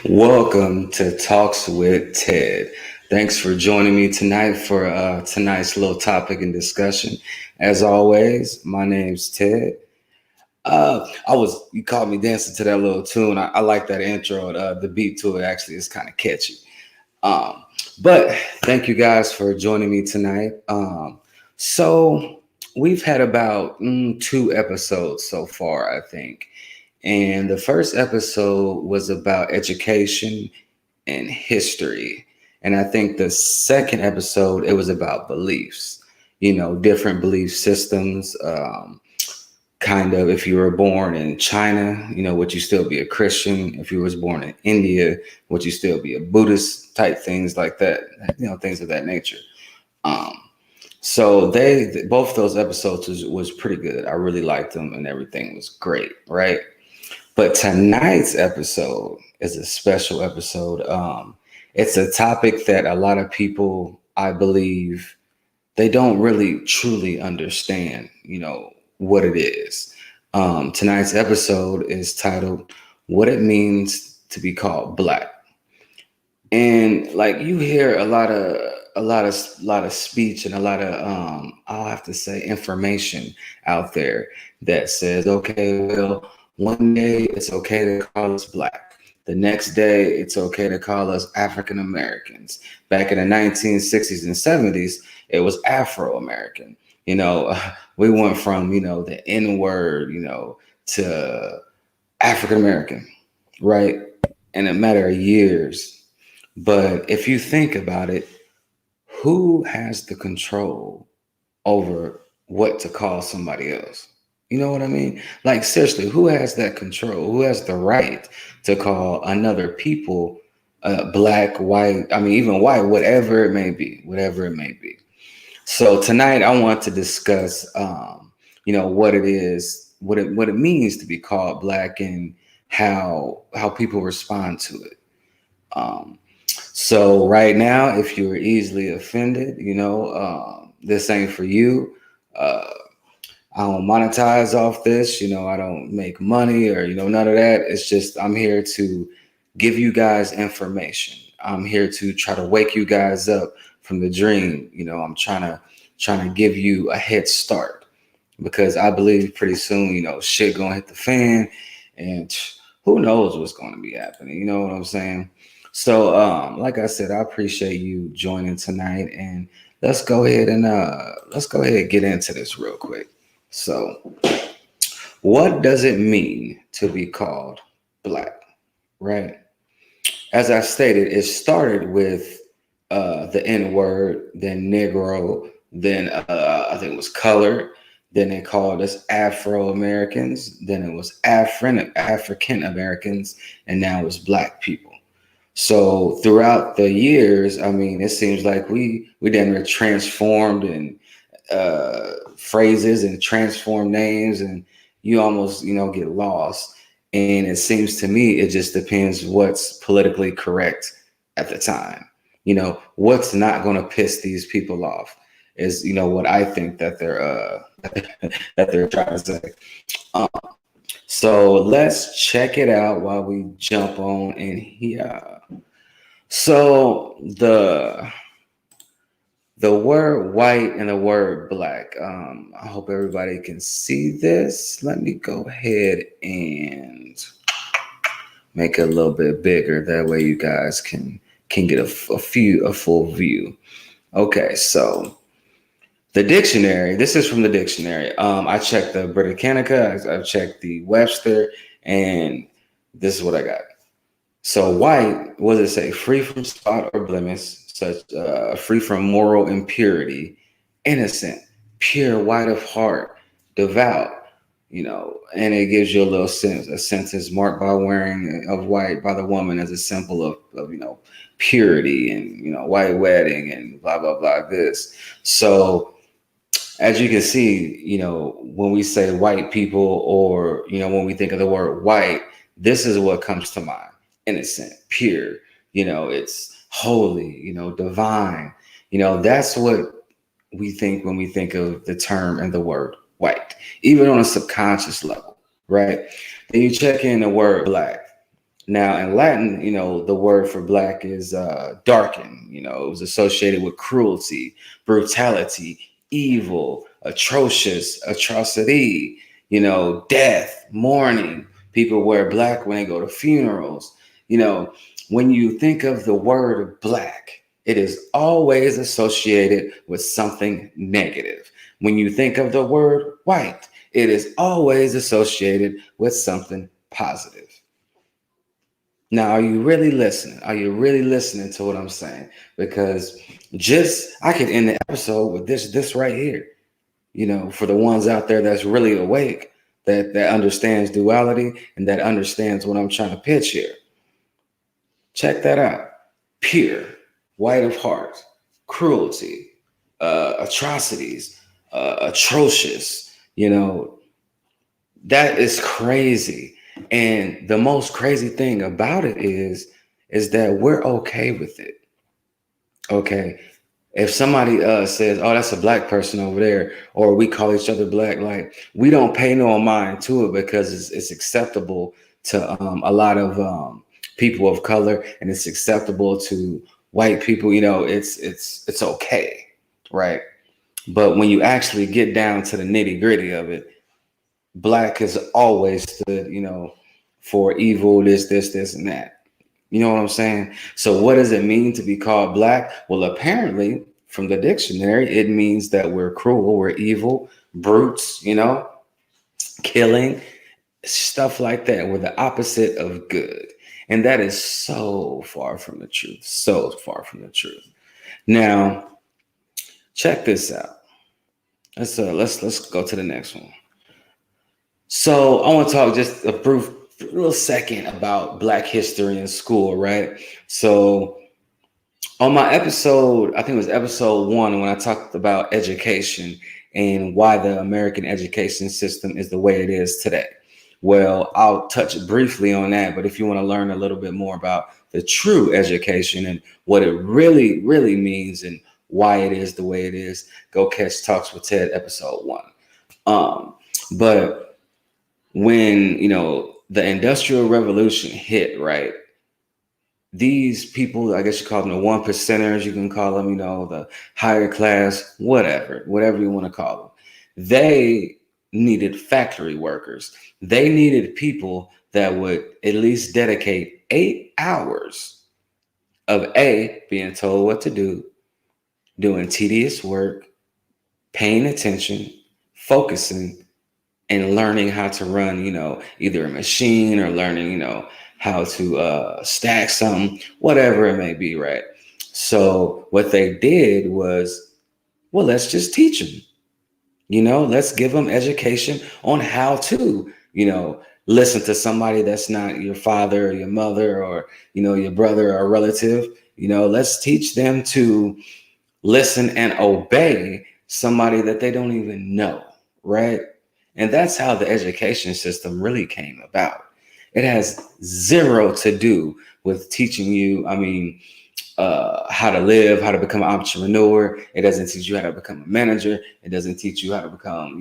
Welcome to Talks with Ted. Thanks for joining me tonight for tonight's little topic and discussion. As always, my name's Ted. You caught me dancing to that little tune. I like that intro. The beat to it actually is kind of catchy. Um, but thank you guys for joining me tonight. So we've had about two episodes so far, I think. And the first episode was about education and history. And I think the second episode, it was about beliefs, different belief systems. Kind of, if you were born in China, would you still be a Christian? If you was born in India, would you still be a Buddhist? Type things like that, things of that nature. Um, so both those episodes was pretty good. I really liked them and everything was great, right? But tonight's episode is a special episode. It's a topic that a lot of people, I believe, they don't really truly understand, what it is. Tonight's episode is titled "What It Means to Be Called Black." And like you hear a lot of speech and a lot of I'll have to say information out there that says, okay, well, one day it's okay to call us black. The next day it's okay to call us African Americans. Back in the 1960s and 70s, it was Afro American. We went from, the N word, to African American, right? In a matter of years. But if you think about it, who has the control over what to call somebody else? You know what I mean? Like, seriously, who has that control? Who has the right to call another people black, white, I mean, even white, whatever it may be, whatever it may be. So tonight I want to discuss, what it is, what it means to be called black and how people respond to it. Um, so right now, if you're easily offended, this ain't for you. Uh, I don't monetize off this. I don't make money or none of that. It's just I'm here to give you guys information. I'm here to try to wake you guys up from the dream. I'm trying to give you a head start because I believe pretty soon, shit gonna hit the fan, and who knows what's going to be happening. You know what I'm saying? So, like I said, I appreciate you joining tonight, and let's go ahead and get into this real quick. So, what does it mean to be called black? Right? As I stated, it started with the N word, then Negro, then I think it was colored. Then they called us Afro Americans. Then it was African Americans, and now it's black people. So throughout the years, I mean, it seems like we then transformed and phrases and transform names, and you almost get lost. And it seems to me it just depends what's politically correct at the time. What's not going to piss these people off is what I think that they're that they're trying to say. Um, so let's check it out while we jump on in here. So the word white and the word black. I hope everybody can see this. Let me go ahead and make it a little bit bigger. That way you guys can get a full view. Okay, so the dictionary. This is from the dictionary. I checked the Britannica. I checked the Webster, and this is what I got. So white, what does it say? Free from spot or blemish, such free from moral impurity, innocent, pure, white of heart, devout. And it gives you a little sense. A sentence marked by wearing of white by the woman as a symbol of purity and white wedding and blah blah blah. This. So as you can see, when we say white people or when we think of the word white, this is what comes to mind: innocent, pure. It's holy. Divine. That's what we think when we think of the term and the word white, even on a subconscious level, right? Then you check in the word black. Now, in Latin, the word for black is darken. It was associated with cruelty, brutality, evil, atrocious, atrocity, death, mourning. People wear black when they go to funerals. You know, when you think of the word black, it is always associated with something negative. When you think of the word white, it is always associated with something positive. Now, are you really listening? Are you really listening to what I'm saying? Because I could end the episode with this right here. For the ones out there that's really awake, that understands duality and that understands what I'm trying to pitch here. Check that out. Pure, white of heart, cruelty, atrocities, atrocious. That is crazy. And the most crazy thing about it is that we're okay with it. Okay. If somebody says, "Oh, that's a black person over there," or we call each other black, like we don't pay no mind to it because it's acceptable to a lot of people of color, and it's acceptable to white people. It's okay, right? But when you actually get down to the nitty gritty of it, black has always stood, for evil, this, and that. You know what I'm saying? So what does it mean to be called black? Well, apparently, from the dictionary, it means that we're cruel, we're evil, brutes, killing, stuff like that. We're the opposite of good. And that is so far from the truth. So far from the truth. Now, check this out. Let's go to the next one. So I want to talk just a brief little second about Black history in school, right? So on my episode, I think it was episode 1, when I talked about education and why the American education system is the way it is today. Well, I'll touch briefly on that, but if you want to learn a little bit more about the true education and what it really, really means and why it is the way it is, go catch Talks with Ted episode 1. But when the Industrial Revolution hit, right, these people, I guess you call them the 1%ers, you can call them, the higher class, whatever you want to call them, they needed factory workers. They needed people that would at least dedicate 8 hours of being told what to do, doing tedious work, paying attention, focusing, and learning how to run, either a machine or learning, how to stack something, whatever it may be, right? So what they did was, well, let's just teach them, let's give them education on how to, listen to somebody that's not your father or your mother or, your brother or relative. Let's teach them to listen and obey somebody that they don't even know, right? And that's how the education system really came about. It has zero to do with teaching you, how to live, how to become an entrepreneur. It doesn't teach you how to become a manager. It doesn't teach you how to become,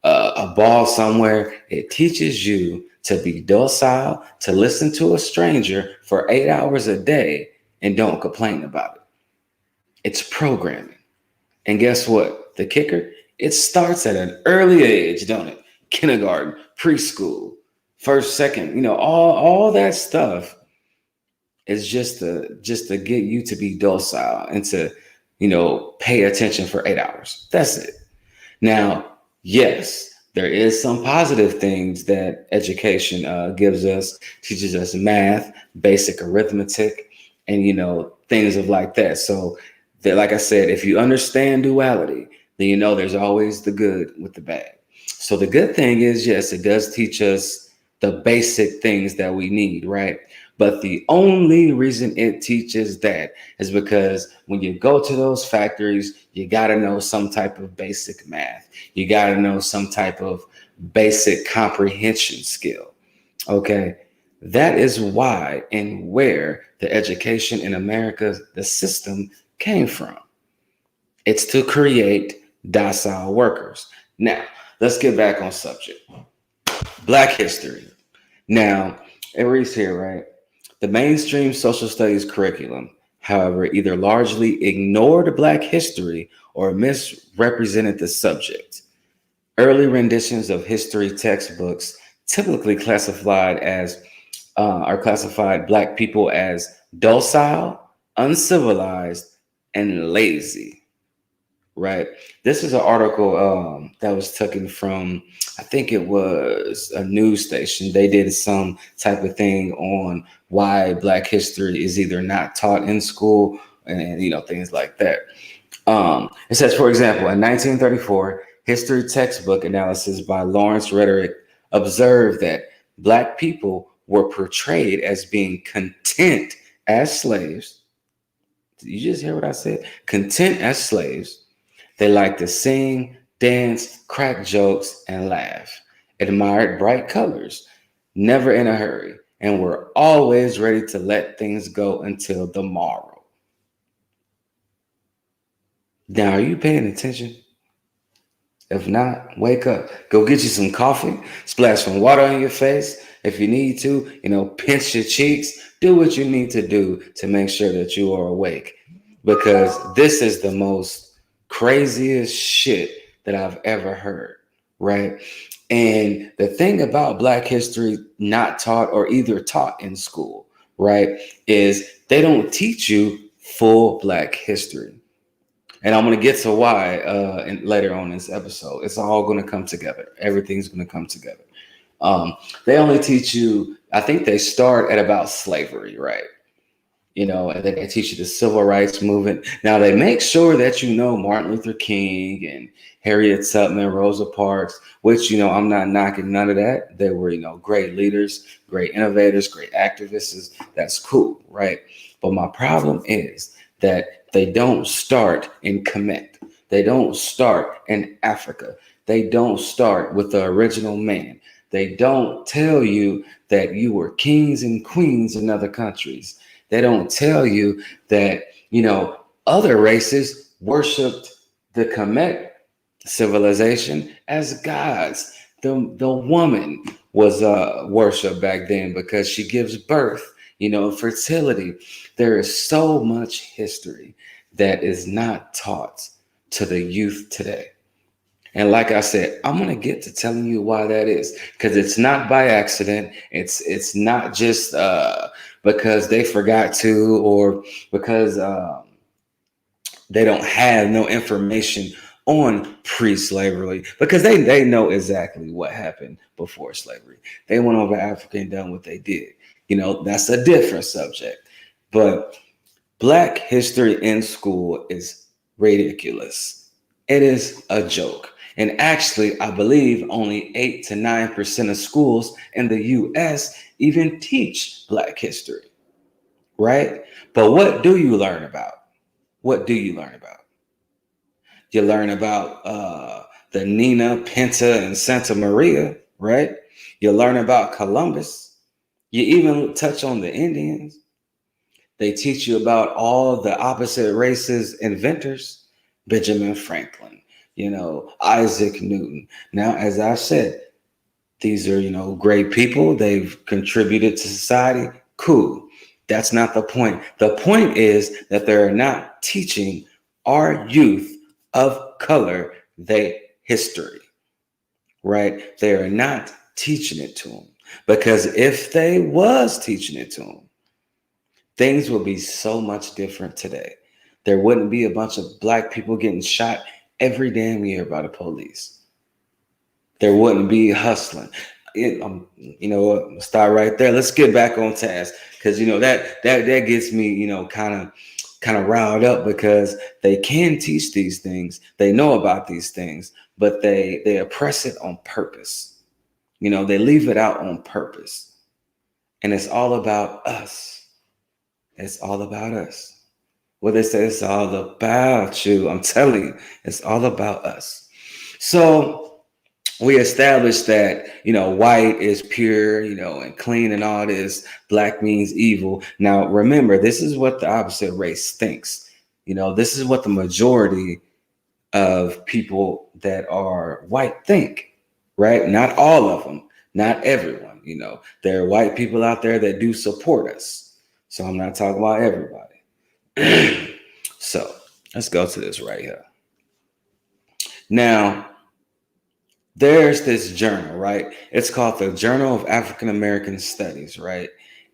a boss somewhere. It teaches you to be docile, to listen to a stranger for 8 hours a day and don't complain about it. It's programming. And guess what? The kicker, it starts at an early age, don't it? Kindergarten, preschool, first, second, all that stuff is just to get you to be docile and to, pay attention for 8 hours. That's it. Now, yes, there is some positive things that education gives us, teaches us math, basic arithmetic, and, things of like that. So that, like I said, if you understand duality, then there's always the good with the bad. So the good thing is, yes, it does teach us the basic things that we need, right? But the only reason it teaches that is because when you go to those factories, you got to know some type of basic math. You got to know some type of basic comprehension skill. Okay. That is why and where the education in America, the system, came from. It's to create docile workers. Now, let's get back on subject. Black history. Now, It reads here, right? The mainstream social studies curriculum, however, either largely ignored Black history or misrepresented the subject. Early renditions of history textbooks typically classified Black people as docile, uncivilized, and lazy. Right. This is an article that was taken from, I think it was a news station. They did some type of thing on why Black history is either not taught in school and, things like that. It says, for example, in 1934, history textbook analysis by Lawrence Rhetoric observed that Black people were portrayed as being content as slaves. Did you just hear what I said? Content as slaves. They liked to sing, dance, crack jokes, and laugh, admired bright colors, never in a hurry, and were always ready to let things go until the morrow. Now, are you paying attention? If not, wake up. Go get you some coffee, splash some water on your face. If you need to, pinch your cheeks. Do what you need to do to make sure that you are awake. Because this is the most craziest shit that I've ever heard, right? And the thing about Black history not taught or either taught in school, right, is they don't teach you full Black history. And I'm going to get to why later on in this episode. It's all going to come together. Everything's going to come together. They only teach you, I think they start at about slavery, right? And then they teach you the civil rights movement. Now they make sure that you know Martin Luther King and Harriet Tubman, Rosa Parks, which, I'm not knocking none of that. They were, great leaders, great innovators, great activists. That's cool, right? But my problem is that they don't start in Kemet. They don't start in Africa. They don't start with the original man. They don't tell you that you were kings and queens in other countries. They don't tell you that, other races worshiped the Kemet civilization as gods. The woman was worshipped back then because she gives birth, fertility. There is so much history that is not taught to the youth today. And like I said, I'm going to get to telling you why that is, because it's not by accident. It's not just because they forgot to, or because they don't have no information on pre-slavery, because they know exactly what happened before slavery. They went over Africa and done what they did. That's a different subject. But Black history in school is ridiculous. It is a joke. And actually, I believe only 8 to 9% of schools in the US even teach Black history, right? But what do you learn about? What do you learn about? You learn about the Nina, Pinta, and Santa Maria, right? You learn about Columbus. You even touch on the Indians. They teach you about all the opposite races inventors, Benjamin Franklin, Isaac Newton. Now, as I said, these are, great people. They've contributed to society. Cool. That's not the point. The point is that they're not teaching our youth of color their history, right? They are not teaching it to them, because if they was teaching it to them, things would be so much different today. There wouldn't be a bunch of Black people getting shot every damn year by the police. There wouldn't be hustling. Start right there. Let's get back on task, because that gets me kind of riled up, because they can teach these things. They know about these things, but they oppress it on purpose. They leave it out on purpose, and it's all about us. It's all about us. What they say, it's all about you. I'm telling you, it's all about us. So we established that, white is pure, and clean and all this. Black means evil. Now, remember, this is what the opposite race thinks. This is what the majority of people that are white think, right? Not all of them, Not everyone, there are white people out there that do support us. So I'm not talking about everybody. So let's go to this right here. Now, there's this journal, right? It's called the Journal of African American Studies, right?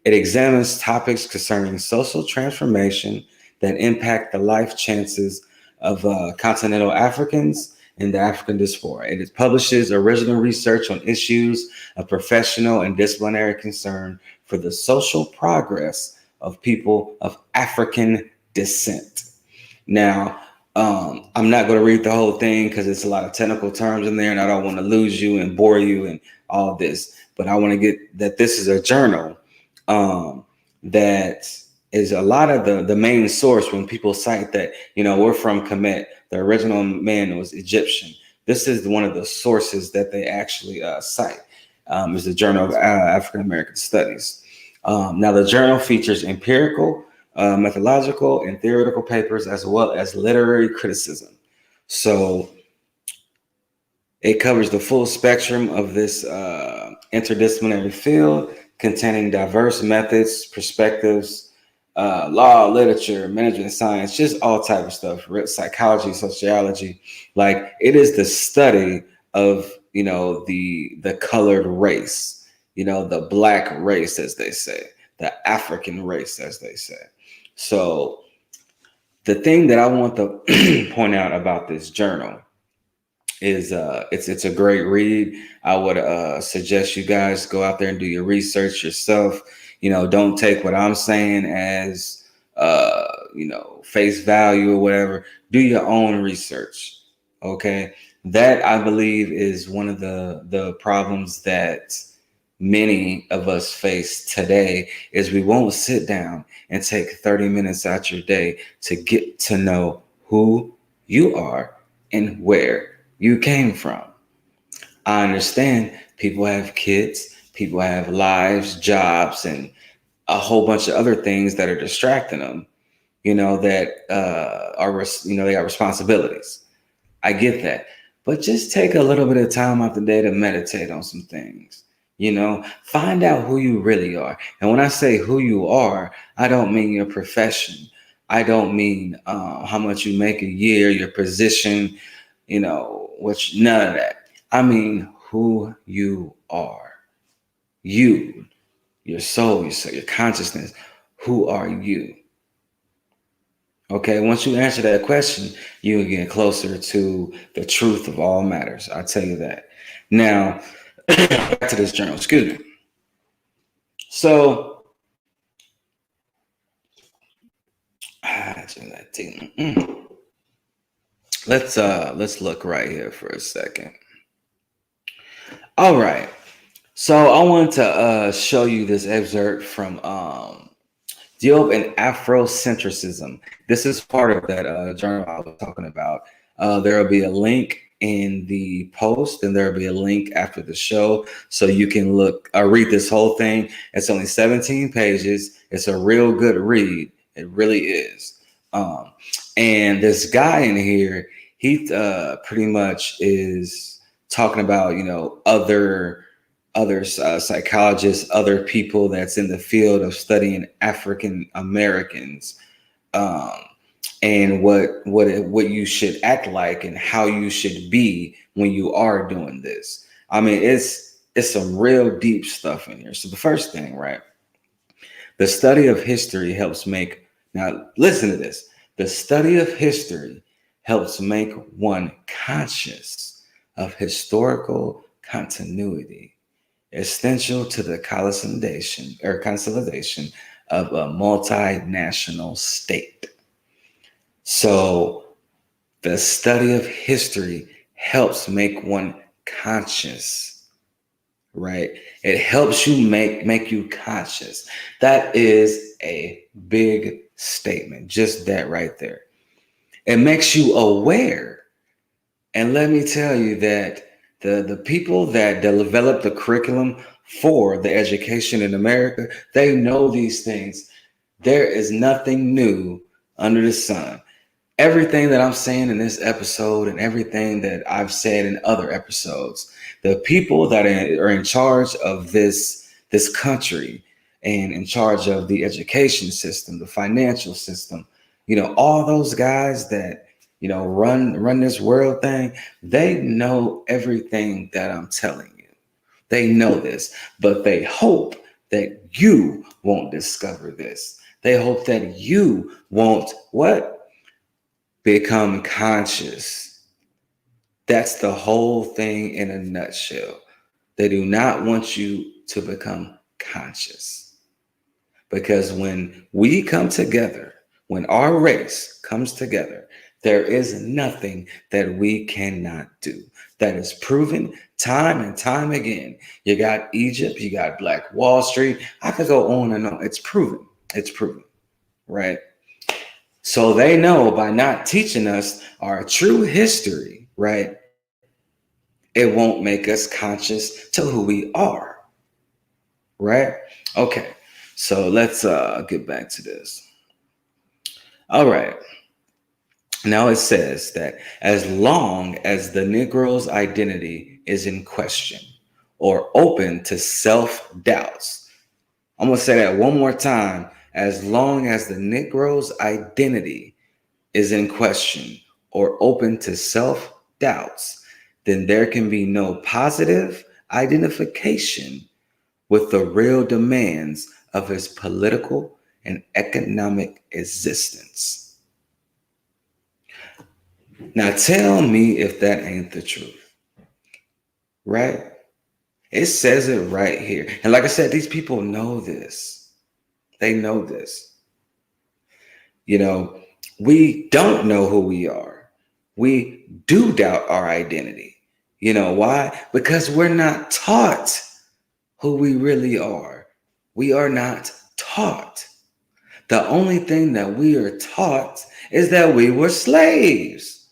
It examines topics concerning social transformation that impact the life chances of continental Africans and the African diaspora. It publishes original research on issues of professional and disciplinary concern for the social progress of people of African descent. Now, I'm not going to read the whole thing because it's a lot of technical terms in there, and I don't want to lose you and bore you and all this. But I want to get that this is a journal that is a lot of the main source when people cite that, we're from Kemet. The original man was Egyptian. This is one of the sources that they actually cite. Is the Journal of African American Studies. Now, the journal features empirical, methodological, and theoretical papers, as well as literary criticism. So it covers the full spectrum of this interdisciplinary field, containing diverse methods, perspectives, law, literature, management science, just all type of stuff, psychology, sociology. Like, it is the study of, the colored race, the black race, as they say, the African race, as they say. So the thing that I want to point out about this journal is it's a great read. I would suggest you guys go out there and do your research yourself. Don't take what I'm saying as face value or whatever. Do your own research. Okay. That, I believe, is one of the problems that many of us face today, is we won't sit down and take 30 minutes out your day to get to know who you are and where you came from. I understand people have kids, people have lives, jobs, and a whole bunch of other things that are distracting them, that they got responsibilities. I get that. But just take a little bit of time out the day to meditate on some things. Find out who you really are. And when I say who you are, I don't mean your profession. I don't mean how much you make a year, your position, which none of that. I mean who you are. You, your soul, your consciousness. Who are you? Okay, once you answer that question, you will get closer to the truth of all matters. I'll tell you that. Now, back to this journal, excuse me. So, let's look right here for a second. All right. So I want to show you this excerpt from Diop and Afrocentrism. This is part of that journal I was talking about. There will be a link in the post, and there will be a link after the show, so you can read this whole thing. It's only 17 pages. It's a real good read. It really is. And this guy in here, he pretty much is talking about, other psychologists, other people that's in the field of studying African Americans, and what you should act like and how you should be when you are doing this. I mean, it's some real deep stuff in here. So the first thing, right? The study of history helps make, now listen to this. The study of history helps make one conscious of historical continuity, essential to the consolidation of a multinational state. So the study of history helps make one conscious, right? It helps you make you conscious. That is a big statement, just that right there. It makes you aware. And let me tell you that the people that develop the curriculum for the education in America, they know these things. There is nothing new under the sun. everything that I'm saying in this episode and everything that I've said in other episodes, the people that are in charge of this country and in charge of the education system, the financial system, all those guys that run this world thing, they know everything that I'm telling you. They know this, but they hope that you won't discover this. They hope that you won't what? Become conscious. That's the whole thing in a nutshell. They do not want you to become conscious. Because when we come together, when our race comes together, there is nothing that we cannot do. That is proven time and time again. You got Egypt, you got Black Wall Street. I could go on and on. It's proven. It's proven, right? So they know by not teaching us our true history, right? It won't make us conscious to who we are, right? Okay, so let's get back to this. All right. Now it says that as long as the Negro's identity is in question or open to self doubts, I'm going to say that one more time. As long as the Negro's identity is in question or open to self doubts, then there can be no positive identification with the real demands of his political and economic existence. Now tell me if that ain't the truth, right? It says it right here. And like I said, these people know this. They know this. We don't know who we are. We do doubt our identity. Why? Because we're not taught who we really are. We are not taught. The only thing that we are taught is that we were slaves.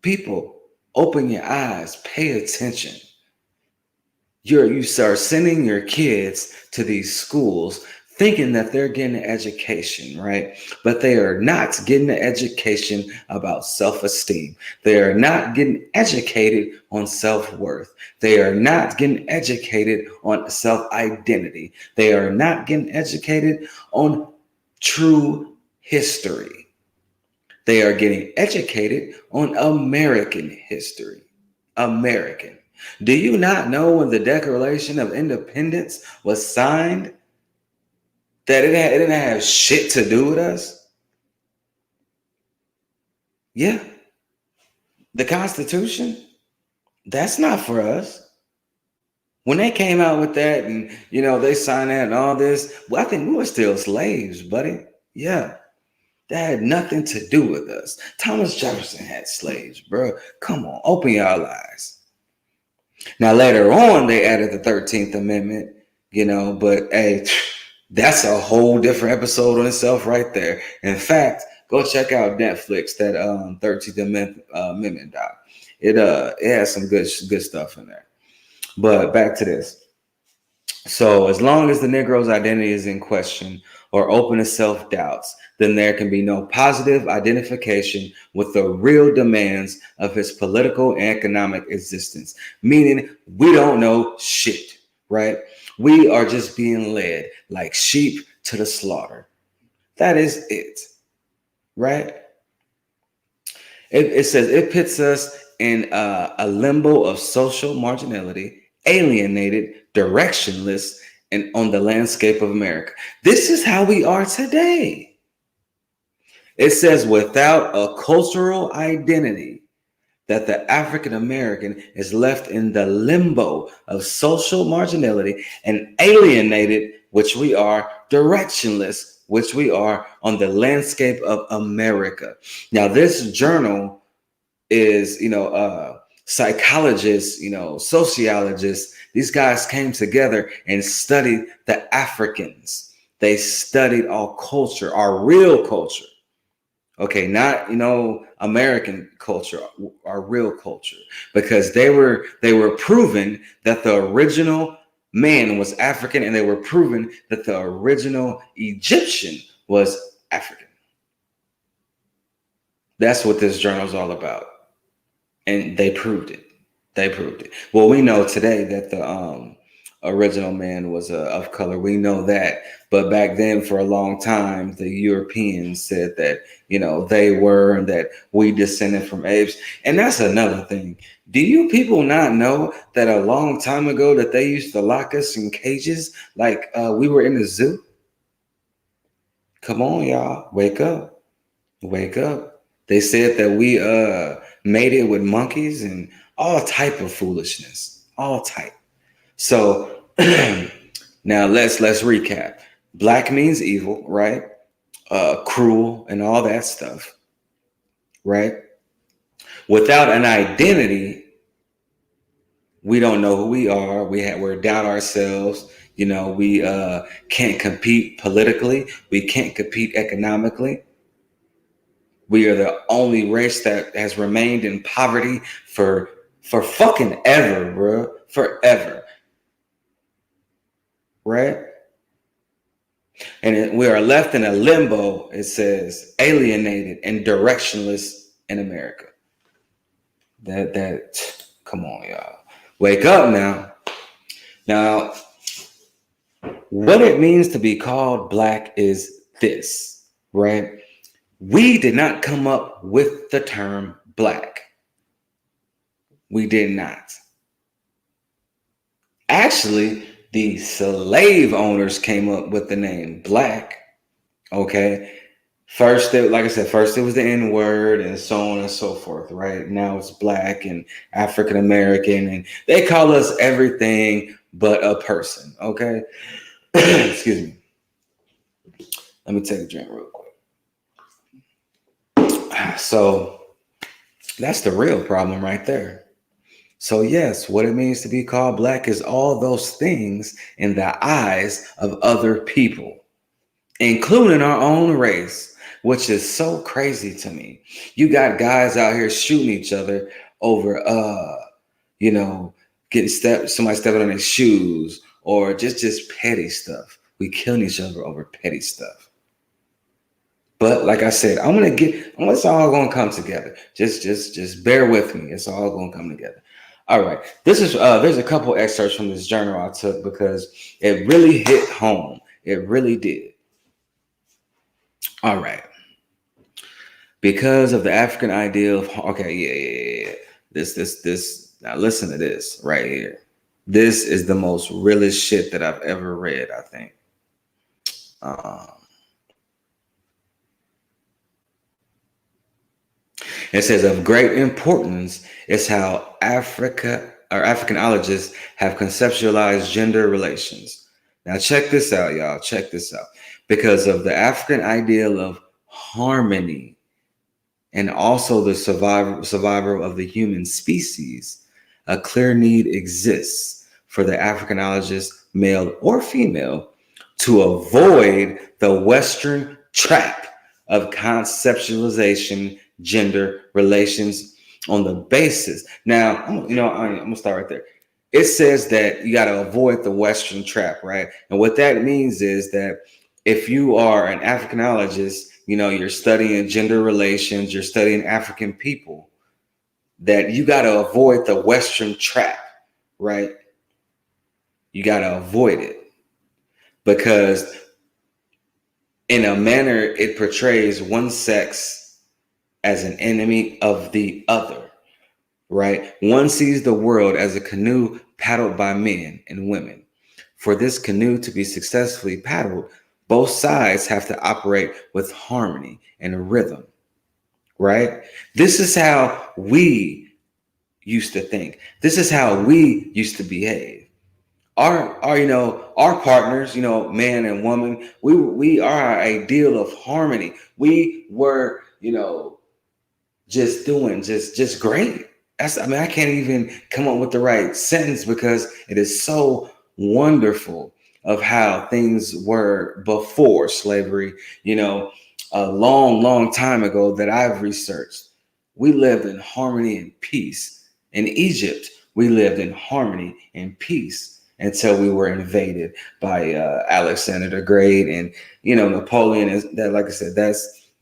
People, open your eyes, pay attention. You start sending your kids to these schools thinking that they're getting an education, right? But they are not getting an education about self-esteem. They are not getting educated on self-worth. They are not getting educated on self-identity. They are not getting educated on true history. They are getting educated on American history. American. Do you not know when the Declaration of Independence was signed that it didn't have shit to do with us? Yeah. The Constitution, that's not for us. When they came out with that and, they signed that and all this, well, I think we were still slaves, buddy. Yeah. That had nothing to do with us. Thomas Jefferson had slaves, bro. Come on, open your eyes. Now, later on, they added the 13th Amendment, but hey, that's a whole different episode on itself right there. In fact, go check out Netflix, that 13th Amendment doc. It has some good stuff in there. But back to this. So as long as the Negro's identity is in question or open to self-doubts, then there can be no positive identification with the real demands of his political and economic existence. Meaning we don't know shit, right? We are just being led like sheep to the slaughter. That is it, right? It says it puts us in a limbo of social marginality, alienated, directionless, and on the landscape of America. This is how we are today. It says without a cultural identity, that the African American is left in the limbo of social marginality and alienated, which we are, directionless, which we are, on the landscape of America. Now, this journal is, psychologists, sociologists. These guys came together and studied the Africans. They studied our culture, our real culture. Okay, not American culture, our real culture, because they were proven that the original man was African, and they were proven that the original Egyptian was African. That's what this journal is all about. And they proved it. They proved it. Well, we know today that the original man was of color. We know that. But back then, for a long time, the Europeans said that, they were, and that we descended from apes. And that's another thing. Do you people not know that a long time ago that they used to lock us in cages like we were in the zoo? Come on, y'all. Wake up. Wake up. They said that we made it with monkeys and all type of foolishness. All type. So now let's recap. Black means evil, right? Cruel and all that stuff, right? Without an identity, we don't know who we are. We're doubt ourselves. We can't compete politically. We can't compete economically. We are the only race that has remained in poverty for fucking ever, bro. Forever. Right? And we are left in a limbo, it says, alienated and directionless in America. That come on, y'all. Wake up now. Now, what it means to be called black is this, right? We did not come up with the term black. We did not. Actually, the slave owners came up with the name black. Okay. First, like I said, first it was the N word and so on and so forth, right? Now it's black and African American, and they call us everything but a person. Okay. Excuse me. Let me take a drink real quick. So that's the real problem right there. So yes, what it means to be called black is all those things in the eyes of other people, including our own race, which is so crazy to me. You got guys out here shooting each other over, getting somebody stepping on their shoes, or just petty stuff. We killing each other over petty stuff. But like I said, it's all gonna come together. Just bear with me. It's all gonna come together. All right. There's a couple excerpts from this journal I took because it really hit home. It really did. All right. Because of the African ideal of, okay, yeah. This. Now listen to this right here. This is the most realest shit that I've ever read, I think. It says of great importance is how Africanologists have conceptualized gender relations. Now check this out, y'all. Check this out. Because of the African ideal of harmony and also the survival of the human species, a clear need exists for the Africanologist, male or female, to avoid the Western trap of conceptualization gender relations on the basis. Now, I'm gonna start right there. It says that you got to avoid the Western trap, right? And what that means is that if you are an Africanologist, you're studying gender relations, you're studying African people, that you got to avoid the Western trap, right? You got to avoid it because in a manner, it portrays one sex as an enemy of the other, right? One sees the world as a canoe paddled by men and women. For this canoe to be successfully paddled, both sides have to operate with harmony and rhythm, right? This is how we used to think. This is how we used to behave. Our partners, man and woman, we are our ideal of harmony. We were, just doing just great. I can't even come up with the right sentence because it is so wonderful of how things were before slavery, a long time ago that I've researched. We lived in harmony and peace. In Egypt, we lived in harmony and peace until we were invaded by Alexander the Great and Napoleon. Is that, like I said,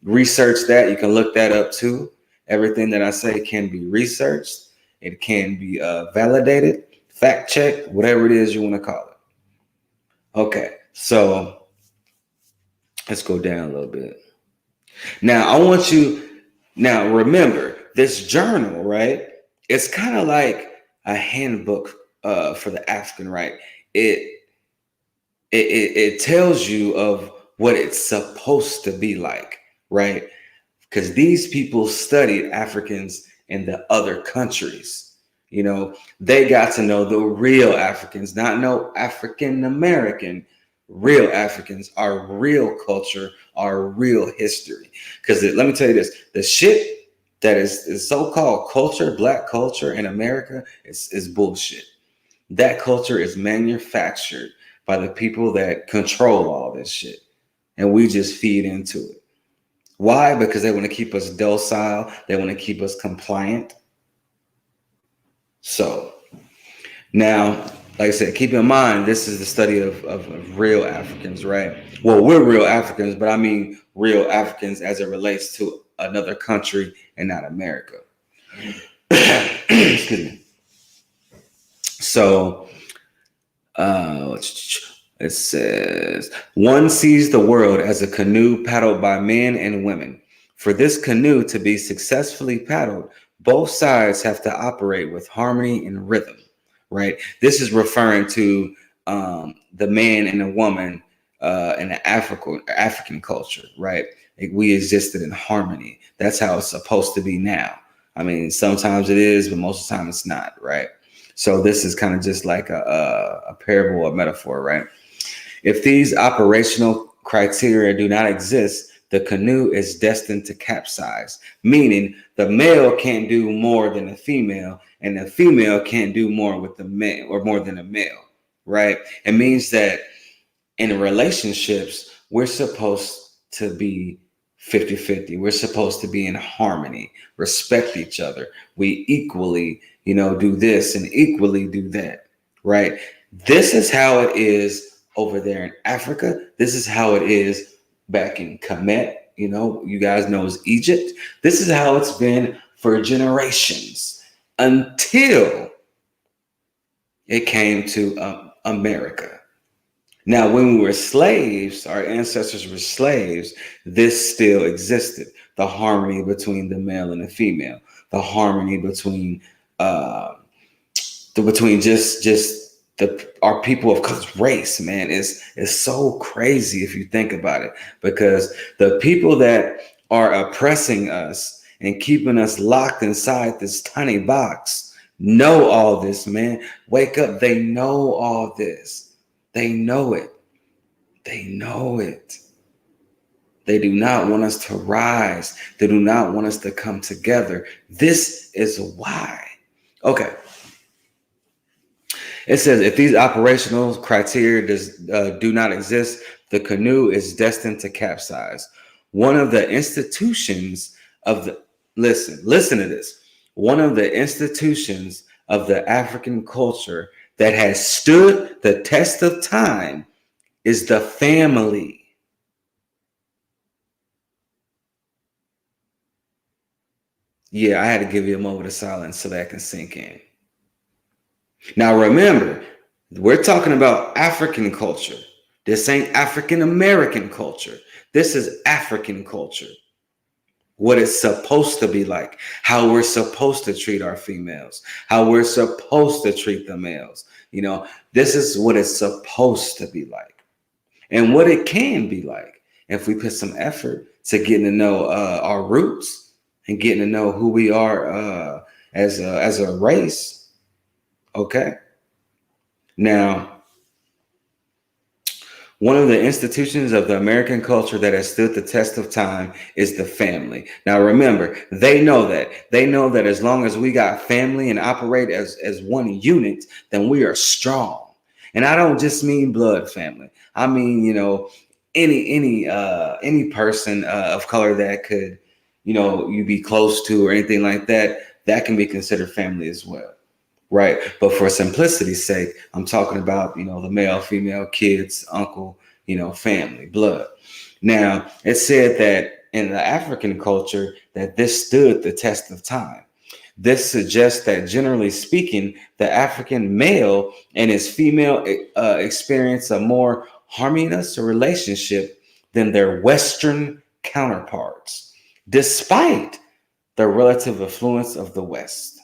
research that. You can look that up too. Everything that I say can be researched. It can be validated, fact checked, whatever it is you want to call it. Okay, so let's go down a little bit. Now, I want you, now remember, this journal, right? It's kind of like a handbook for the African, right? It, it tells you of what it's supposed to be like, right? Because these people studied Africans in the other countries. You know, they got to know the real Africans, not no African American, real Africans, our real culture, our real history. Because let me tell you this, the shit that is so-called culture, black culture in America is bullshit. That culture is manufactured by the people that control all this shit. And we just feed into it. Why? Because they want to keep us docile. They want to keep us compliant. So now, like I said, keep in mind, this is the study of real Africans, right? Well, we're real Africans, but I mean real Africans as it relates to another country and not America. Excuse me. So it says, one sees the world as a canoe paddled by men and women. For this canoe to be successfully paddled, both sides have to operate with harmony and rhythm, right? This is referring to the man and the woman in the African culture, right? We existed in harmony. That's how it's supposed to be now. I mean, sometimes it is, but most of the time it's not, right? So this is kind of just like a parable, a metaphor, right? If these operational criteria do not exist, the canoe is destined to capsize, meaning the male can't do more than the female, and the female can't do more with the male or more than a male, right? It means that in relationships, we're supposed to be 50-50. We're supposed to be in harmony, respect each other. We equally, do this and equally do that, right? This is how it is over there in Africa. This is how it is back in Kemet, you guys know as Egypt. This is how it's been for generations until it came to America. Now, when we were slaves, our ancestors were slaves, this still existed. The harmony between the male and the female, the harmony between our people of race, man, is so crazy if you think about it, because the people that are oppressing us and keeping us locked inside this tiny box know all this, man. Wake up. They know all this. They know it. They know it. They do not want us to rise. They do not want us to come together. This is why. Okay. It says, if these operational criteria do not exist, the canoe is destined to capsize. One of the institutions of the, listen to this. One of the institutions of the African culture that has stood the test of time is the family. Yeah, I had to give you a moment of silence so that can sink in. Now, remember, we're talking about African culture. This ain't African American culture. This is African culture. What it's supposed to be like, how we're supposed to treat our females, how we're supposed to treat the males. This is what it's supposed to be like, and what it can be like if we put some effort to getting to know our roots and getting to know who we are as a race. Okay. Now, one of the institutions of the American culture that has stood the test of time is the family. Now, remember, they know that. They know that as long as we got family and operate as one unit, then we are strong. And I don't just mean blood family. I mean, any person of color that could, you be close to or anything like that, that can be considered family as well. Right. But for simplicity's sake, I'm talking about, the male, female, kids, uncle, family, blood. Now, it said that in the African culture that this stood the test of time. This suggests that, generally speaking, the African male and his female experience a more harmonious relationship than their Western counterparts, despite the relative influence of the West.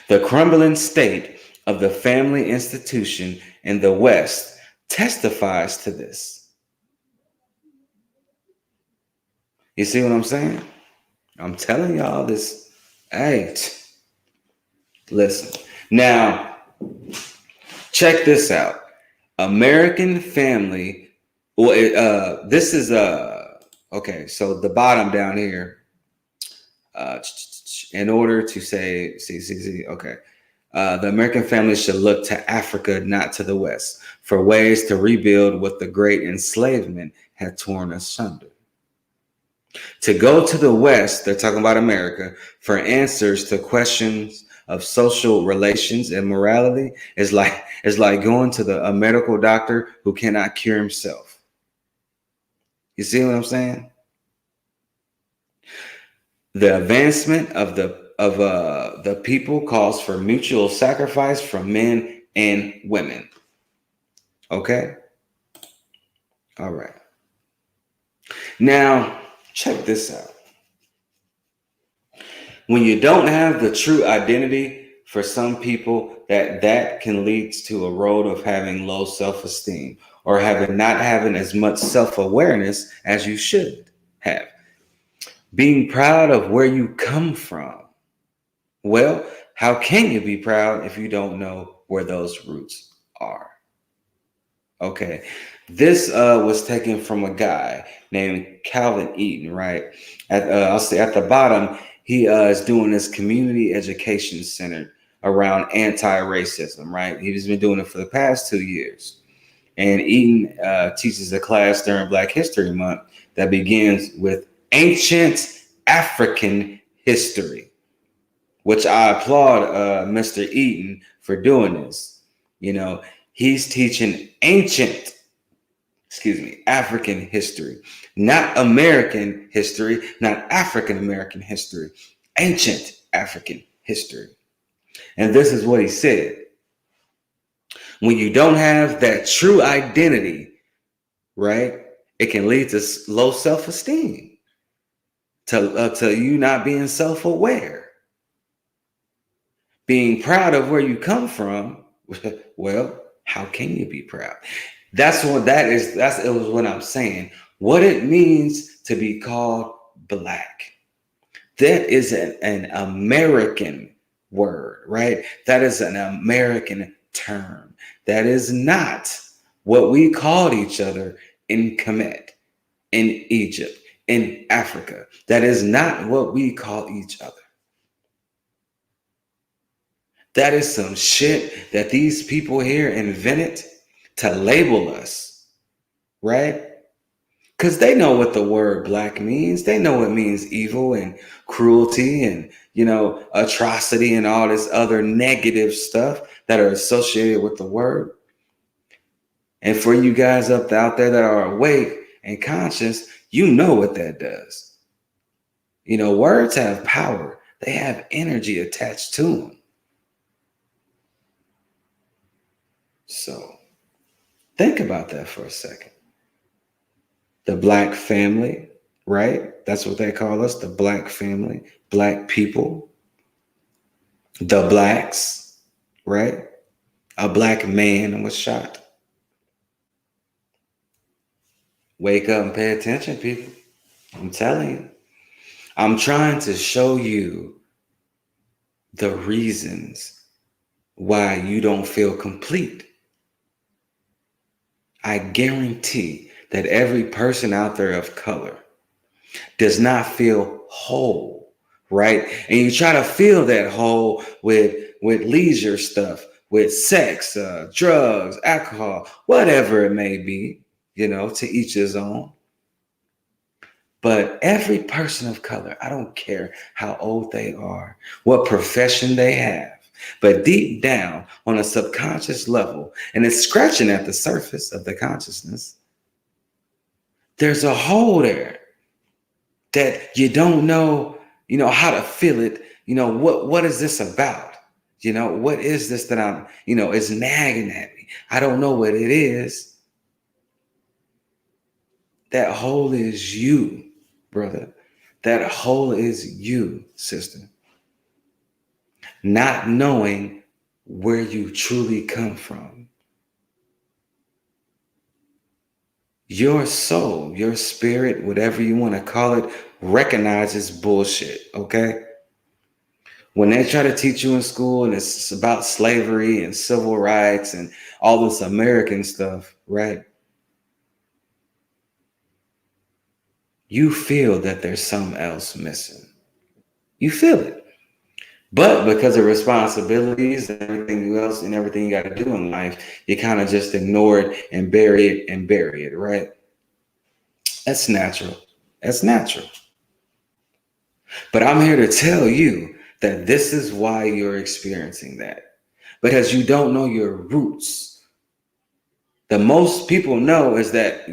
The crumbling state of the family institution in the West testifies to this. You see what I'm saying? I'm telling y'all this. Hey, listen. Now, check this out. American Family. Well, this is okay. So the bottom down here. In order to say, see, okay. The American family should look to Africa, not to the West, for ways to rebuild what the great enslavement had torn asunder. To go to the West, they're talking about America, for answers to questions of social relations and morality is like going to a medical doctor who cannot cure himself. You see what I'm saying? The advancement of the people calls for mutual sacrifice from men and women. Okay? All right. Now, check this out. When you don't have the true identity, for some people, that can lead to a road of having low self-esteem or not having as much self-awareness as you should have. Being proud of where you come from. Well, how can you be proud if you don't know where those roots are? Okay, this was taken from a guy named Calvin Eaton, right? I'll say at the bottom, he is doing this community education center around anti-racism, right? He's been doing it for the past 2 years. And Eaton teaches a class during Black History Month that begins with ancient African history, which I applaud Mr. Eaton for doing this. You know, he's teaching African history, not American history, not African American history, ancient African history. And this is what he said. When you don't have that true identity, right, it can lead to low self-esteem, to you not being self-aware. Being proud of where you come from, well, how can you be proud? That's what I'm saying. What it means to be called Black. That is an American word, right? That is an American term. That is not what we called each other in Kemet, in Egypt, in Africa. That is not what we call each other. That is some shit that these people here invented to label us, right? Because they know what the word Black means. They know it means evil and cruelty and, atrocity and all this other negative stuff that are associated with the word. And for you guys out there that are awake and conscious, you know what that does. Words have power. They have energy attached to them. So think about that for a second. The Black family, right? That's what they call us, the Black family, Black people, the Blacks, right? A Black man was shot. Wake up and pay attention, people. I'm telling you. I'm trying to show you the reasons why you don't feel complete. I guarantee that every person out there of color does not feel whole, right? And you try to feel that whole with leisure stuff, with sex, drugs, alcohol, whatever it may be, to each his own. But every person of color, I don't care how old they are, what profession they have, but deep down on a subconscious level, and it's scratching at the surface of the consciousness, There's a hole there that you don't know, how to fill it. What is this about? What is this that I'm, is nagging at me? I don't know what it is. That hole is you, brother. That hole is you, sister. Not knowing where you truly come from. Your soul, your spirit, whatever you want to call it, recognizes bullshit, okay? When they try to teach you in school and it's about slavery and civil rights and all this American stuff, right? You feel that there's something else missing. You feel it. But because of responsibilities and everything else and everything you got to do in life, you kind of just ignore it and bury it, right? That's natural. That's natural. But I'm here to tell you that this is why you're experiencing that. Because you don't know your roots. The most people know is that,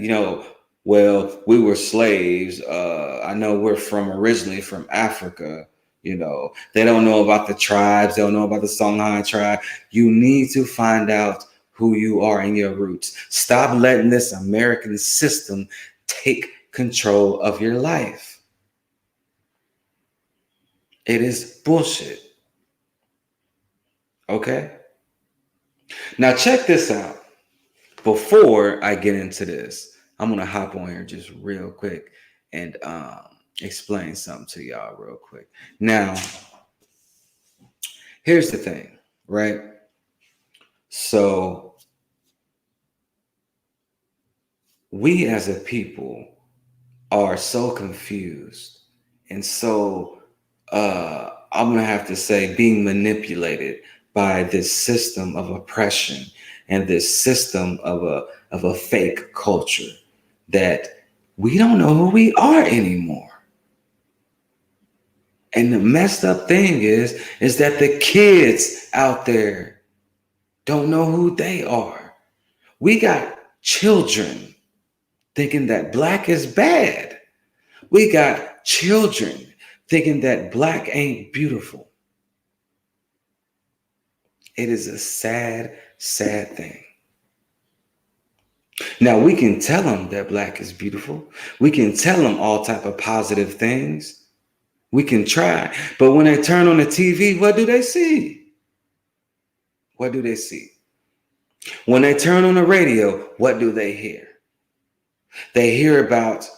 well, we were slaves. I know we're originally from Africa. They don't know about the tribes. They don't know about the Songhai tribe. You need to find out who you are and your roots. Stop letting this American system take control of your life. It is bullshit. Okay? Now check this out. Before I get into this, I'm going to hop on here just real quick and explain something to y'all real quick. Now, here's the thing, right? So we as a people are so confused and so I'm going to have to say being manipulated by this system of oppression and this system of a fake culture that we don't know who we are anymore. And the messed up thing is that the kids out there don't know who they are. We got children thinking that black is bad. We got children thinking that black ain't beautiful. It is a sad, sad thing. Now we can tell them that black is beautiful. We can tell them all type of positive things. We can try. But when they turn on the TV, what do they see? What do they see? When they turn on the radio, what do they hear? They hear about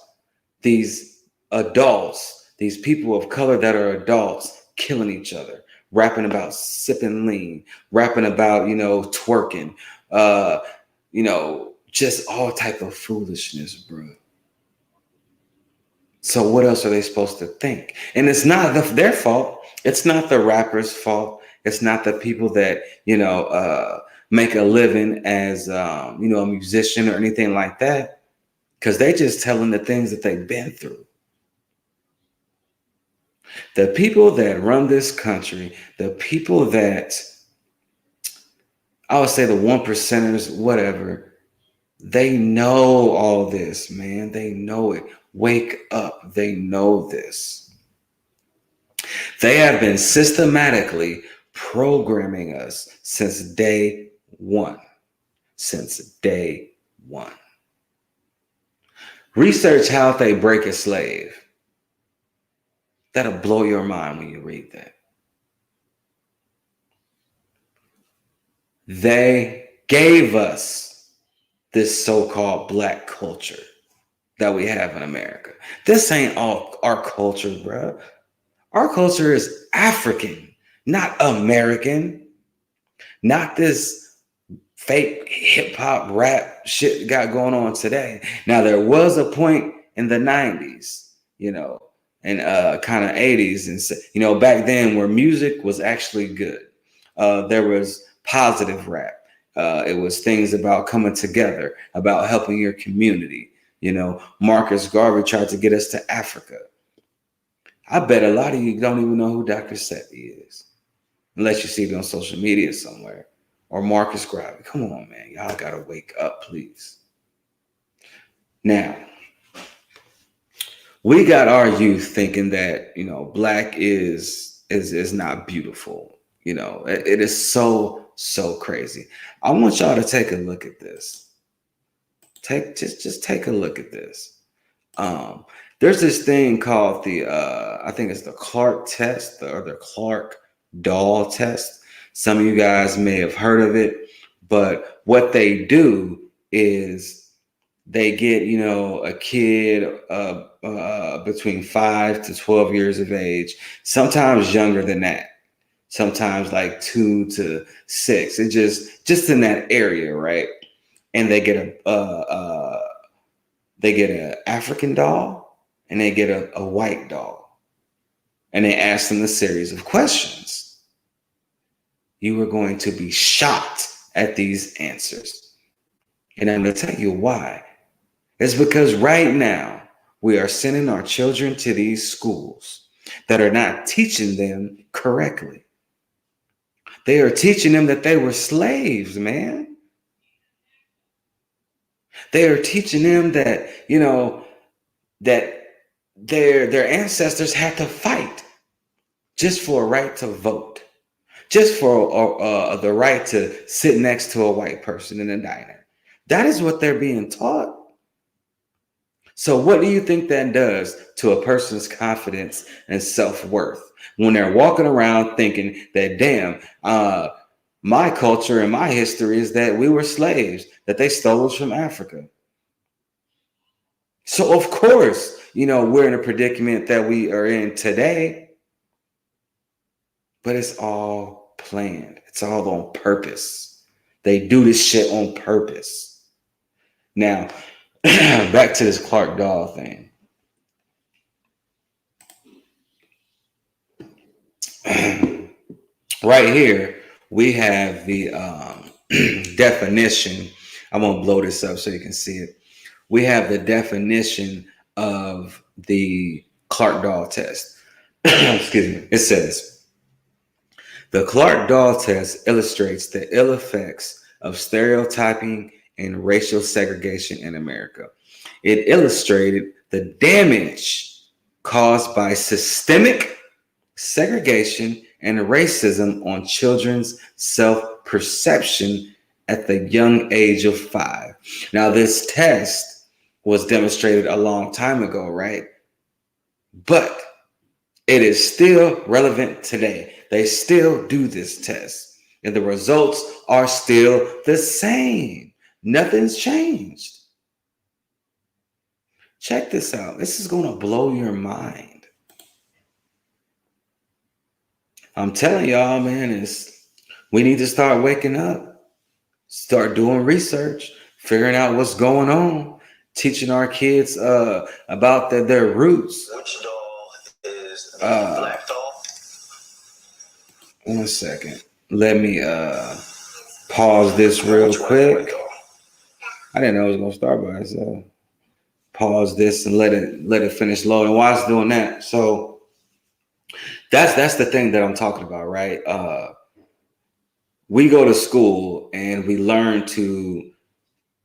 these adults, these people of color that are adults killing each other, rapping about sipping lean, rapping about, twerking, just all type of foolishness, bro. So what else are they supposed to think? And it's not their fault. It's not the rapper's fault. It's not the people that, make a living as, a musician or anything like that. Because they just telling the things that they've been through. The people that run this country, the people that, I would say the 1%ers, whatever, they know all this, man. They know it. Wake up. They know this. They have been systematically programming us since day one. Since day one. Research how they break a slave. That'll blow your mind when you read that. They gave us this so-called black culture that we have in America. This ain't all our culture, bro. Our culture is African, not American. Not this fake hip hop rap shit got going on today. Now, there was a point in the 90s, and kind of 80s, and back then where music was actually good. There was positive rap. It was things about coming together, about helping your community. Marcus Garvey tried to get us to Africa. I bet a lot of you don't even know who Dr. Sebi is, unless you see it on social media somewhere. Or Marcus Garvey. Come on, man. Y'all got to wake up, please. Now, We got our youth thinking that, black is not beautiful. It is so crazy. I want y'all to take a look at this. Just take a look at this. Um, there's this thing called the I think it's the Clark test or the Clark doll test. Some of you guys may have heard of it, but what they do is they get, a kid between 5 to 12 years of age, sometimes younger than that, sometimes like 2 to 6. It just in that area, right? And they get an African doll and they get a white doll, and they ask them a series of questions. You are going to be shocked at these answers, and I'm going to tell you why. It's because right now we are sending our children to these schools that are not teaching them correctly. They are teaching them that they were slaves, man. They are teaching them that, that their ancestors had to fight just for a right to vote, just for the right to sit next to a white person in a diner. That is what they're being taught. So what do you think that does to a person's confidence and self-worth when they're walking around thinking that, damn, my culture and my history is that we were slaves, that they stole us from Africa? So of course, we're in a predicament that we are in today, but it's all planned. It's all on purpose. They do this shit on purpose. Now, back to this Clark doll thing. Right here, we have the definition. I'm going to blow this up so you can see it. We have the definition of the Clark doll test. Excuse me. It says, the Clark doll test illustrates the ill effects of stereotyping and racial segregation in America. It illustrated the damage caused by systemic segregation and racism on children's self-perception at the young age of 5. Now, this test was demonstrated a long time ago, right? But it is still relevant today. They still do this test, and the results are still the same. Nothing's changed. Check this out. This is going to blow your mind. I'm telling y'all, man, we need to start waking up, start doing research, figuring out what's going on, teaching our kids about their roots. Which doll is the black doll? 1 second. Let me pause this real quick. I didn't know it was gonna start by itself. Pause this and let it finish loading. While it's doing that, so that's the thing that I'm talking about, right? We go to school and we learn to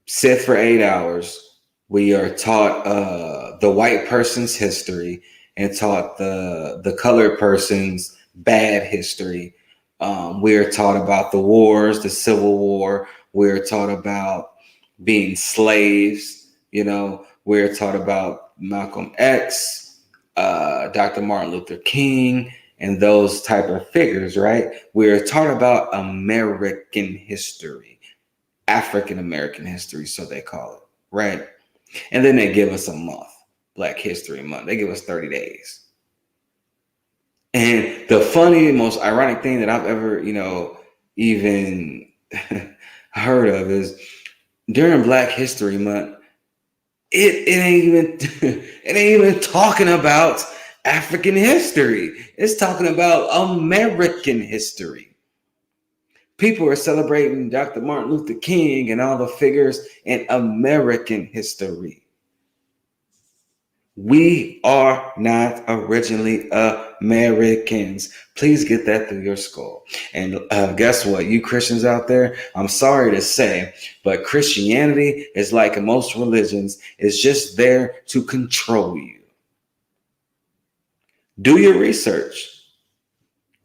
sit for 8 hours. We are taught the white person's history and taught the colored person's bad history. We are taught about the wars, the Civil War. We're taught about being slaves. We're taught about Malcolm X, Dr. Martin Luther King, and those type of figures, right? We're taught about American history, African American history, so they call it, right? And then they give us a month, Black History Month. They give us 30 days. And the funny, most ironic thing that I've ever, even heard of is during Black History Month, it ain't even talking about African history. It's talking about American history. People are celebrating Dr. Martin Luther King and all the figures in American history. We are not originally Americans. Please get that through your skull. And guess what? You Christians out there, I'm sorry to say, but Christianity is like most religions. It's just there to control you. Do your research.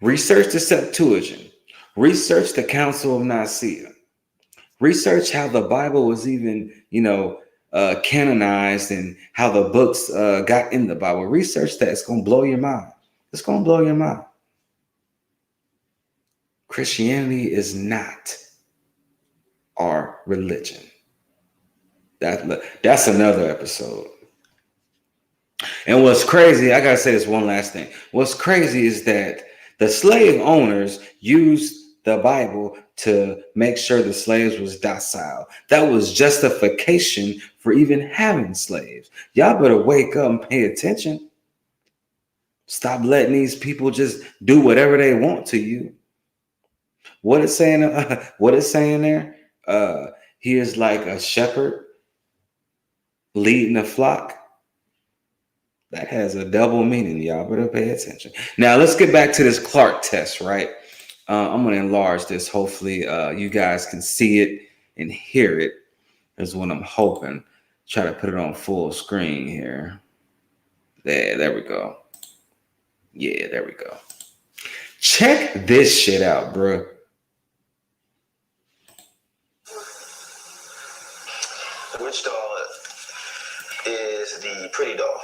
Research the Septuagint. Research the Council of Nicaea. Research how the Bible was even, canonized and how the books got in the Bible. Research that. It's going to blow your mind. It's going to blow your mind. Christianity is not our religion. That's another episode. And what's crazy, I got to say this one last thing. What's crazy is that the slave owners used the Bible to make sure the slaves was docile. That was justification for even having slaves. Y'all better wake up and pay attention. Stop letting these people just do whatever they want to you. What it's saying, there? He is like a shepherd leading a flock. That has a double meaning. Y'all better pay attention. Now, let's get back to this Clark test, right? I'm going to enlarge this. Hopefully, you guys can see it and hear it. Is what I'm hoping. Try to put it on full screen here. There we go. Yeah, there we go. Check this shit out, bro. Which doll is the pretty doll?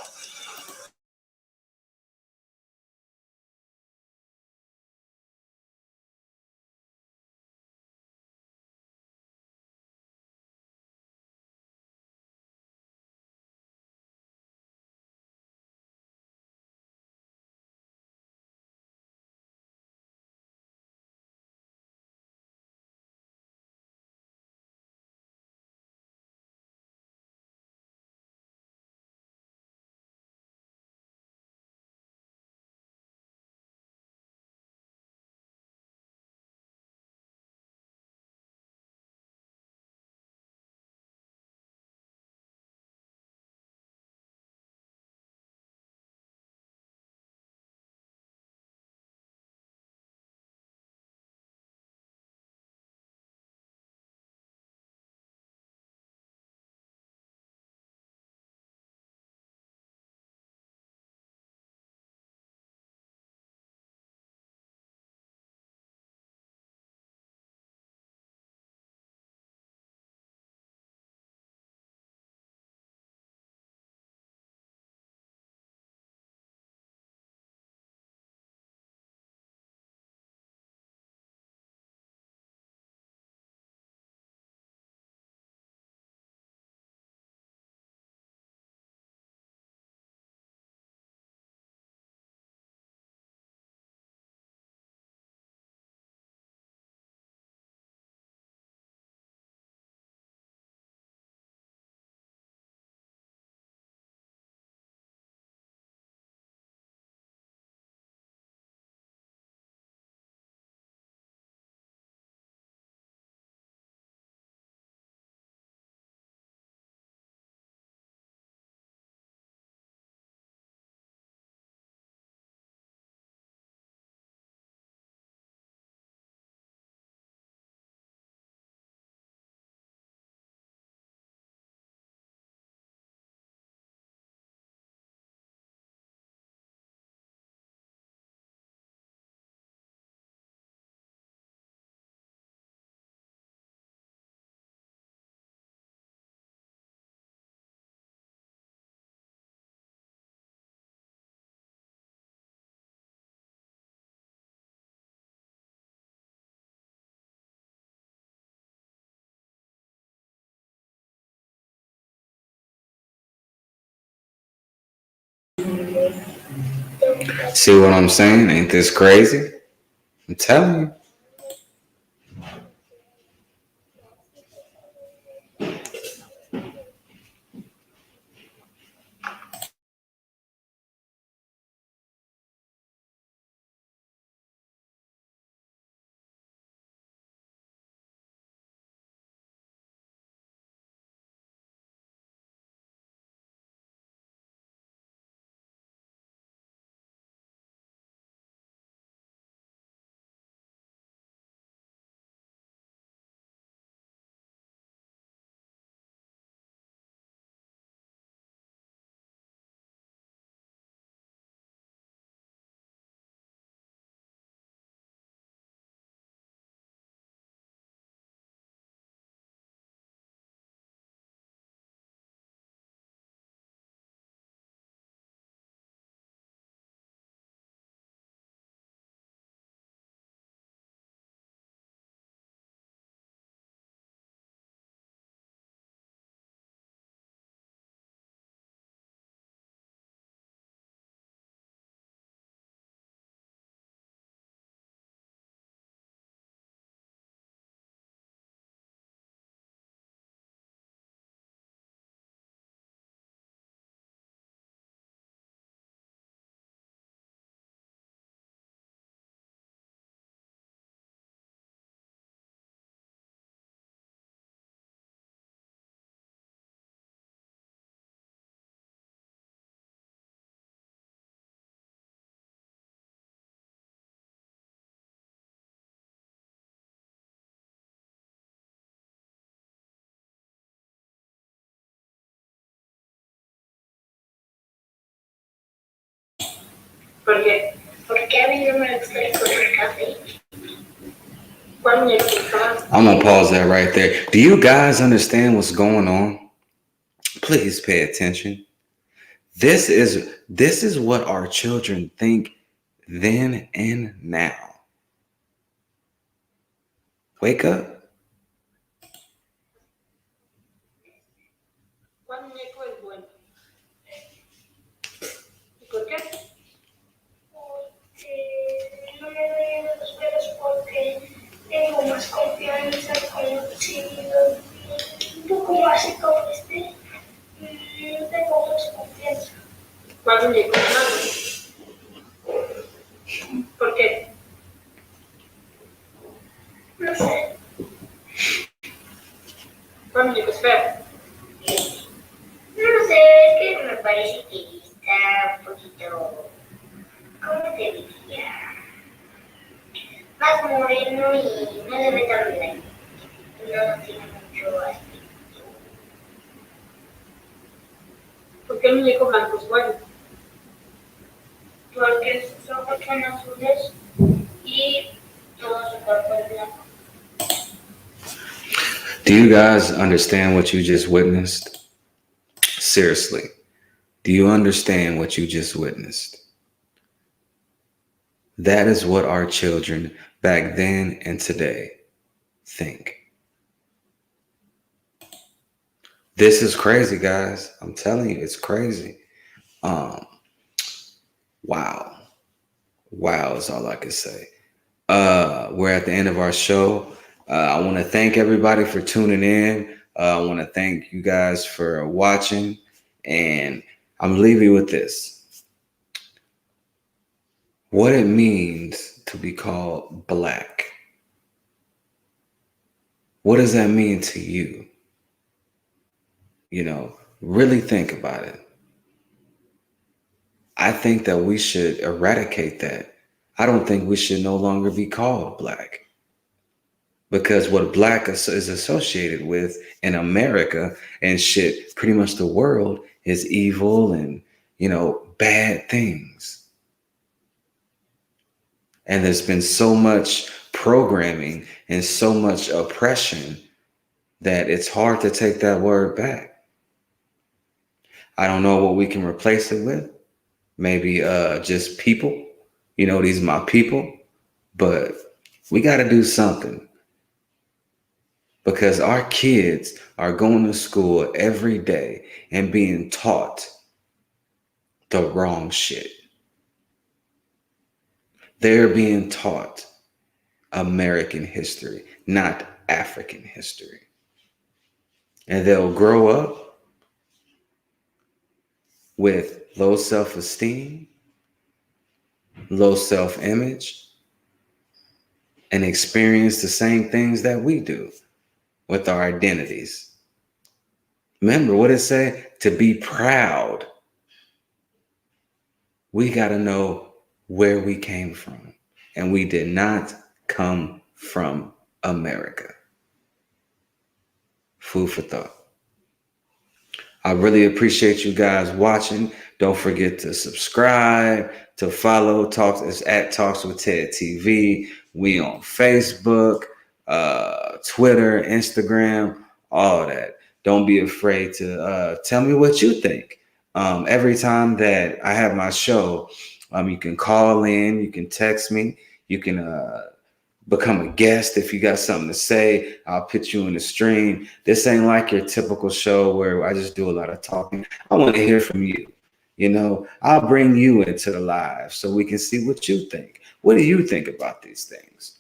See what I'm saying? Ain't this crazy? I'm telling you. ¿Por qué? Porque a mí no me gusta el color café. ¿Cuál muñeco te gusta más? I'm gonna pause that right there. Do you guys understand what's going on? Please pay attention. This is what our children think then and now. Wake up. ¿Cuál muñeco es bueno? ¿Y por qué? Porque no me doy los pelos porque tengo más confianza conocido. Un poco básico este. No tengo más confianza. ¿Cuál muñeco es malo? ¿Por qué? No sé. ¿Cuál muñeco es feo? No sé, es que me parece que está un poquito, ¿cómo te diría? Más moreno y no se ve tan bien. No tiene mucho aspecto. ¿Por qué el muñeco blanco es bueno? Porque sus ojos son azules y todo su cuerpo es blanco. Do you guys understand what you just witnessed? Seriously, do you understand what you just witnessed? That is what our children back then and today think. This is crazy, guys. I'm telling you, it's crazy. Wow. Wow is all I can say. We're at the end of our show. I want to thank everybody for tuning in. I want to thank you guys for watching. And I'm leaving you with this. What it means to be called Black. What does that mean to you? You know, really think about it. I think that we should eradicate that. I don't think we should no longer be called Black. Because what Black is associated with in America and shit, pretty much the world, is evil and, you know, bad things. And there's been so much programming and so much oppression that it's hard to take that word back. I don't know what we can replace it with. Maybe just people. You know, these are my people. But we got to do something. Because our kids are going to school every day and being taught the wrong shit. They're being taught American history, not African history. And they'll grow up with low self-esteem, low self-image, and experience the same things that we do with our identities. Remember what it say? To be proud. We got to know where we came from. And we did not come from America. Food for thought. I really appreciate you guys watching. Don't forget to subscribe, to follow. It's at Talks with Ted TV. We on Facebook, Twitter, Instagram, all that. Don't be afraid to tell me what you think. Every time that I have my show, you can call in, you can text me, you can become a guest if you got something to say. I'll put you in the stream. This ain't like your typical show where I just do a lot of talking. I want to hear from you. You know, I'll bring you into the live so we can see what you think. What do you think about these things?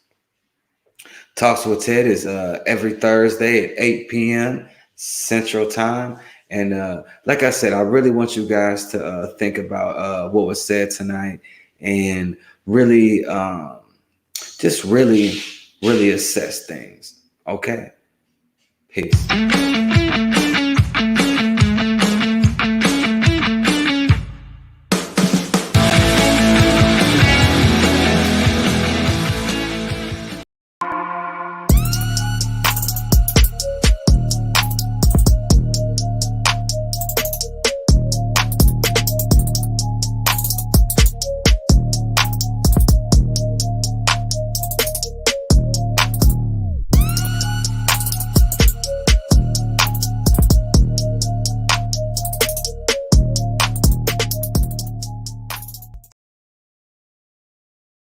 Talks with Ted is every Thursday at 8 p.m. Central Time. And like I said, I really want you guys to think about what was said tonight and really just really assess things. Okay? Peace.